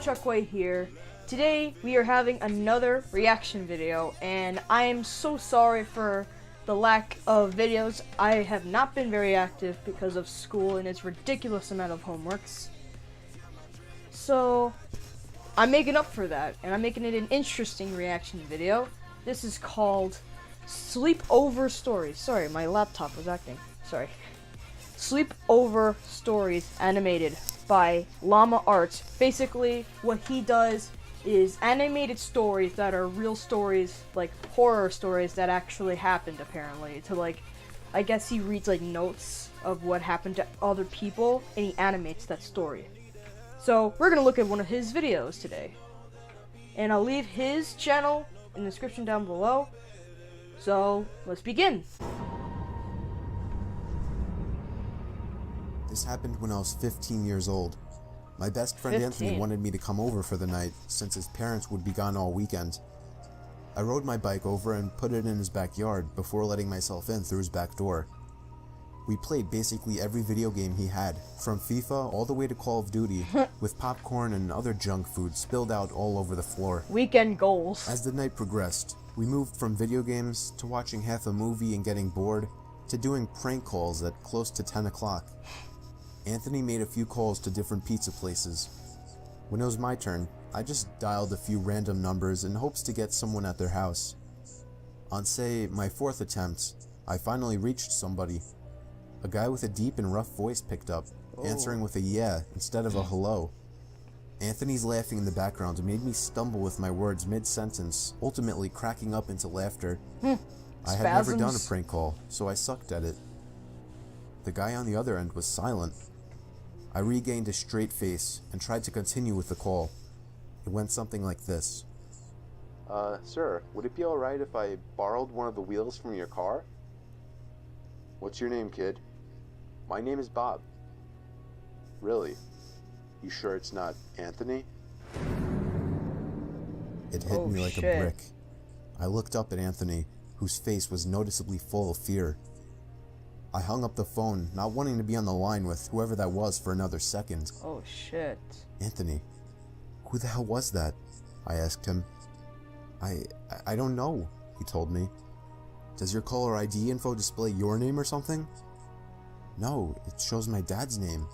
Chuckway here. Today we are having another reaction video, and I am so sorry for the lack of videos. I have not been very active because of school and its ridiculous amount of homeworks. So I'm making up for that, and I'm making it an interesting reaction video. This is called Sleepover Stories. Sorry, my laptop was acting. Sorry. Sleepover Stories animated by Llama Arts. Basically, what he does is animated stories that are real stories, like horror stories that actually happened, apparently. To like, I guess he reads like notes of what happened to other people, and he animates that story. So we're gonna look at one of his videos today, and I'll leave his channel in the description down below. So let's begin. This happened when I was 15 years old. My best friend 15. Anthony wanted me to come over for the night since his parents would be gone all weekend. I rode my bike over and put it in his backyard before letting myself in through his back door. We played basically every video game he had, from FIFA all the way to Call of Duty, with popcorn and other junk food spilled out all over the floor. Weekend goals. As the night progressed, we moved from video games to watching half a movie and getting bored to doing prank calls at close to 10 o'clock. Anthony made a few calls to different pizza places. When it was my turn, I just dialed a few random numbers in hopes to get someone at their house. On, say, my fourth attempt, I finally reached somebody. A guy with a deep and rough voice picked up, answering with a yeah instead of a hello. Anthony's laughing in the background made me stumble with my words mid-sentence, ultimately cracking up into laughter. I had never done a prank call, so I sucked at it. The guy on the other end was silent. I regained a straight face and tried to continue with the call. It went something like this. Sir, would it be alright if I borrowed one of the wheels from your car? What's your name, kid? My name is Bob. Really? You sure it's not Anthony? It hit me like a brick. I looked up at Anthony, whose face was noticeably full of fear. I hung up the phone, not wanting to be on the line with whoever that was for another second. Oh shit. Anthony, who the hell was that? I asked him. I don't know, he told me. Does your caller ID info display your name or something? No, it shows my dad's name.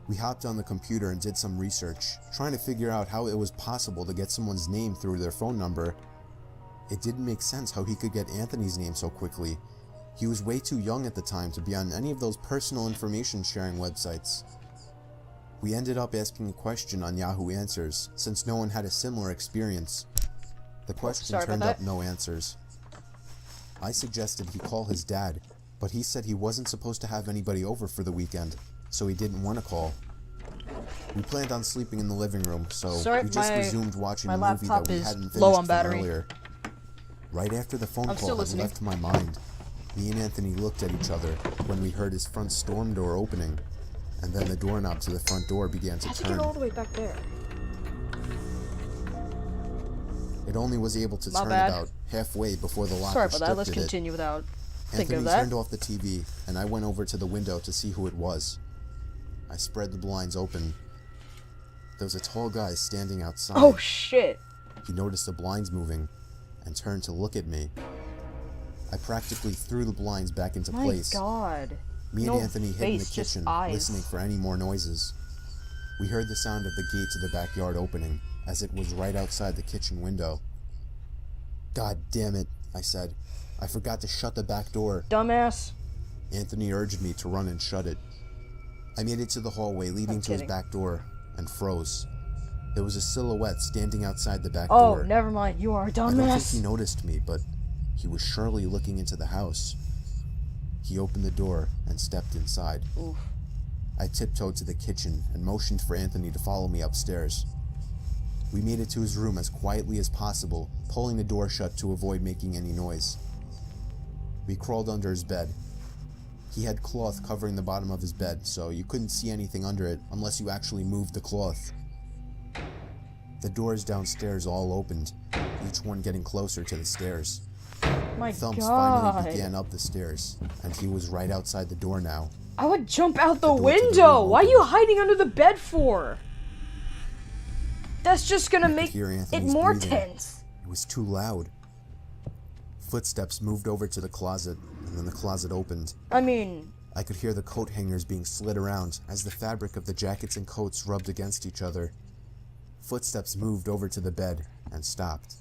We hopped on the computer and did some research, trying to figure out how it was possible to get someone's name through their phone number. It didn't make sense how he could get Anthony's name so quickly. He was way too young at the time to be on any of those personal information sharing websites. We ended up asking a question on Yahoo Answers, since no one had a similar experience. The question turned up no answers. I suggested he call his dad, but he said he wasn't supposed to have anybody over for the weekend, so he didn't want to call. We planned on sleeping in the living room, so we just resumed watching a movie that we hadn't finished from earlier. Right after the phone call had left my mind, me and Anthony looked at each other when we heard his front storm door opening, and then the doorknob to the front door began to turn. Get all the way back there. It only was able to turn about halfway before the lock restricted it. Sorry about that, let's continue without thinking of that. Anthony turned off the TV, and I went over to the window to see who it was. I spread the blinds open. There was a tall guy standing outside. Oh shit. He noticed the blinds moving, and turned to look at me. I practically threw the blinds back into place. My god. Me and Anthony hid in the kitchen, listening for any more noises. We heard the sound of the gate to the backyard opening, as it was right outside the kitchen window. God damn it, I said. I forgot to shut the back door. Dumbass. Anthony urged me to run and shut it. I made it to the hallway leading to his back door, and froze. There was a silhouette standing outside the back door. Oh, never mind, you are a dumbass. I don't think he noticed me, but he was surely looking into the house. He opened the door and stepped inside. Oof. I tiptoed to the kitchen and motioned for Anthony to follow me upstairs. We made it to his room as quietly as possible, pulling the door shut to avoid making any noise. We crawled under his bed. He had cloth covering the bottom of his bed, so you couldn't see anything under it unless you actually moved the cloth. The doors downstairs all opened, each one getting closer to the stairs. My Thumps God. finally began up the stairs, and he was right outside the door now. I would jump out the window! Why are you hiding under the bed for? That's just gonna I could make hear it Anthony's more breathing. tense. It was too loud. Footsteps moved over to the closet, and then the closet opened. I mean, I could hear the coat hangers being slid around as the fabric of the jackets and coats rubbed against each other. Footsteps moved over to the bed and stopped.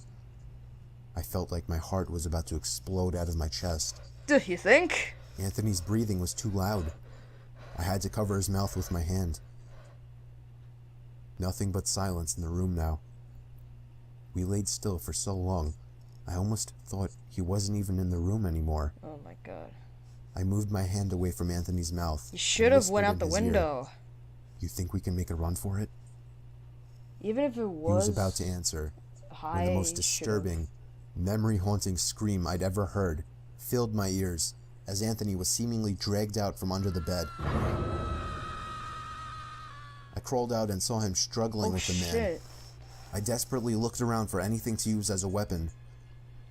I felt like my heart was about to explode out of my chest. do you think? Anthony's breathing was too loud. I had to cover his mouth with my hand. Nothing but silence in the room now. We laid still for so long, I almost thought he wasn't even in the room anymore. Oh my god. I moved my hand away from Anthony's mouth. You should have went out the in his ear, window. "You think we can make a run for it?" Even if it He was about to answer when the most disturbing, memory-haunting scream I'd ever heard filled my ears as Anthony was seemingly dragged out from under the bed. I crawled out and saw him struggling with the man. Shit. I desperately looked around for anything to use as a weapon.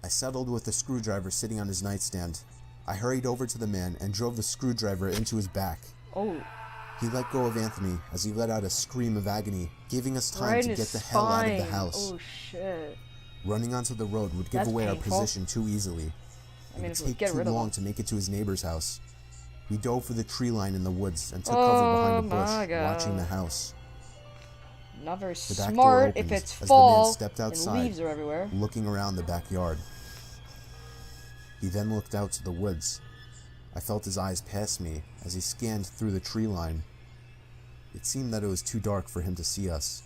I settled with the screwdriver sitting on his nightstand. I hurried over to the man and drove the screwdriver into his back. Oh. He let go of Anthony as he let out a scream of agony, giving us time Right to in get his the hell out of the spine. house. Oh shit. Running onto the road would give That's away painful. our position too easily. I It mean, would if we take get too rid of long him. to make it to his neighbor's house. We dove for the tree line in the woods and took Oh cover behind a my bush, watching the God. house. Not very The back door smart opened if it's as the man fall stepped and outside, leaves are everywhere. looking around the backyard. He then looked out to the woods. I felt his eyes pass me as he scanned through the tree line. It seemed that it was too dark for him to see us.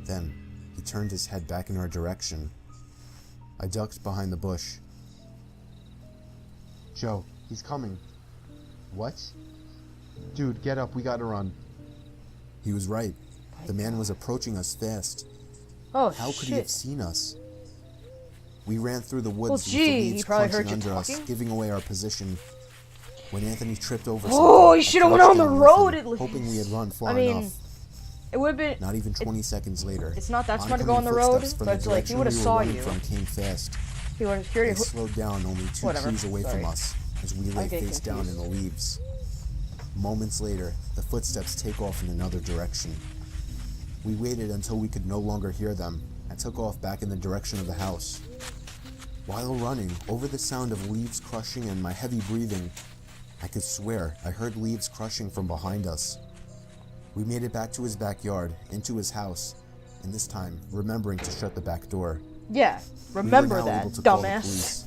Then, he turned his head back in our direction. I ducked behind the bush. "Joe, he's coming." "What?" "Dude, get up, we gotta run." He was right. The man was approaching us fast. Oh How could he have shit. seen us? We ran through the woods Well, with gee, the he leaves probably crunching heard you under us, talking. giving away our position. When Anthony tripped over Oh, something, he I should have went on crouched the down with road him, at least. hoping we had run far I mean, enough. it would have been. Not even 20 seconds later, It's not that smart to go oncoming on the road, footsteps from but the it's like, he direction would've we were saw running you. from came fast. He would have heard They it. slowed down only two Whatever, trees away sorry. from us as we lay I get face down in confused. the leaves. Moments later, the footsteps take off in another direction. We waited until we could no longer hear them and took off back in the direction of the house. While running, over the sound of leaves crushing and my heavy breathing, I could swear I heard leaves crushing from behind us. We made it back to his backyard, into his house, and this time remembering to shut the back door. Yeah, We remember were now that, able to call the dumbass. police.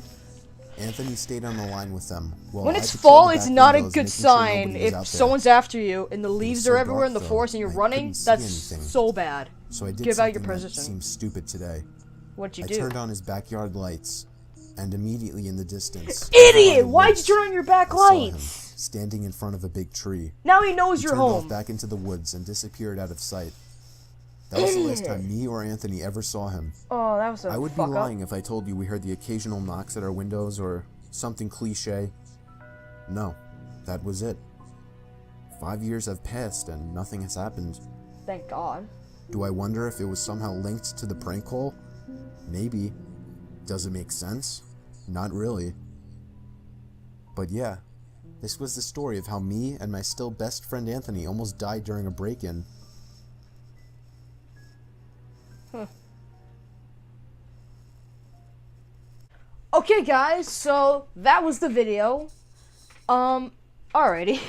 Anthony stayed on the line with them. while When I it's patrolled fall, the it's back not a windows, good making sure sign. nobody was If out there. someone's after you and the leaves so are everywhere in the dark, forest though, and you're I running, couldn't see that's anything. so bad. So I did Give out your something that position. seemed stupid today. What'd you I do? turned on his backyard lights, and immediately in the distance, Idiot! over the Why'd you woods, turn on your back I saw him lights? standing in front of a big tree. Now he knows He you're turned off home. back into the woods and disappeared out of sight. That was the last Idiot. time me or Anthony ever saw him. Oh, that was a I would be fuck up. lying if I told you we heard the occasional knocks at our windows or something cliche. No, that was it. 5 years have passed and nothing has happened. Thank God. Do I wonder if it was somehow linked to the prank call? Maybe. Does it make sense? Not really. But yeah, this was the story of how me and my still best friend Anthony almost died during a break-in. Okay, guys, so that was the video. Alrighty.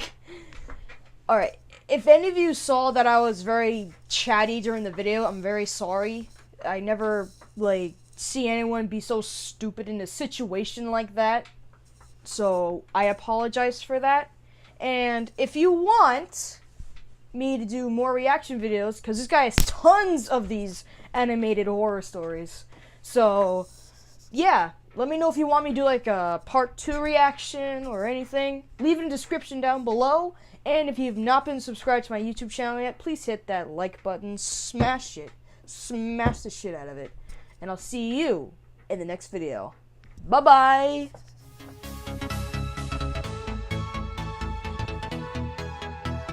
Alright, if any of you saw that I was very chatty during the video, I'm very sorry. I never, see anyone be so stupid in a situation like that. So, I apologize for that. And if you want me to do more reaction videos, because this guy has tons of these animated horror stories. So, yeah, let me know if you want me to do a part 2 reaction or anything. Leave it in the description down below. And if you've not been subscribed to my YouTube channel yet, please hit that like button, smash it, smash the shit out of it. And I'll see you in the next video. Bye-bye!